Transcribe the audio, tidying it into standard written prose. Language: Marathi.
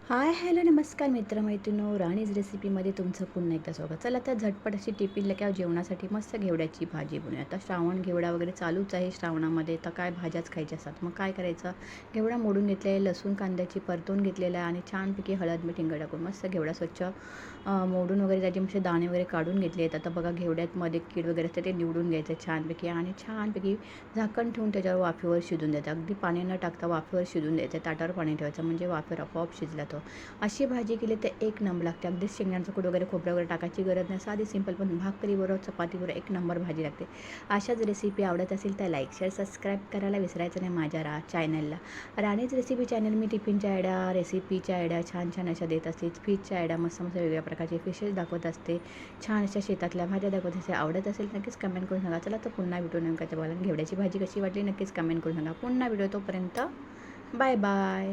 हाय हॅलो नमस्कार मित्रमैत्रिणींनो, राणीज रेसिपीमध्ये तुमचं पुन्हा एकदा स्वागत. चला तर झटपट अशी टिफिन किंवा जेवणासाठी मस्त घेवड्याची भाजी बनवूया. आता श्रावण घेवडा वगैरे चालूच आहे श्रावणामध्ये, तर काय भाज्याच खायच्या असतात. मग काय करायचं, घेवडा मोडून घेतले आहे, लसूण कांद्याची परतून घेतलेला आहे आणि छानपैकी हळद मीठ हिंग टाकून मस्त घेवडा स्वच्छ मोडून वगैरे त्याचे मस्त दाणे वगैरे काढून घेतले आहेत. आता बघा घेवड्यामध्ये कीड वगैरे असते ते निवडून घ्यायचं छानपैकी आणि छानपैकी झाकण ठेवून त्याच्यावर वाफेवर शिजून द्यायचं. अगदी पाणी न टाकता वाफेवर शिजून द्यायचं. ताटावर पाणी ठेवायचं म्हणजे वाफेवर आपोआप शिजला तो. अशी भाजी केली तर एक नंबर लागते. अगदी शेंगदाण्याचं कूट वगैरे खोबरं वगैरे टाकायची गरज नाही. साधी सिंपल पण भाकरीबरोबर चपातीबरोबर एक नंबर भाजी लागते. अशाच रेसिपी आवडत असेल तर लाईक शेअर सबस्क्राईब करायला विसरायचं नाही माझ्या चॅनलला. राणीच रेसिपी चॅनल मी टिफिनच्या आयडिया रेसिपीच्या आयडिया छान छान अशा देत असते. फिशच्या आयडिया मस्त मस्त वेगवेगळ्या प्रकारचे फिशेस दाखवत असते. छान अशा शेतातल्या भाज्या दाखवत असते. आवडत असेल नक्कीच कमेंट करून सांगा. चला तर पुन्हा भेटू नेमका बघायला घेवड्याची भाजी कशी वाटली नक्कीच कमेंट करून सांगा. पुन्हा व्हिडिओ तोपर्यंत बाय बाय.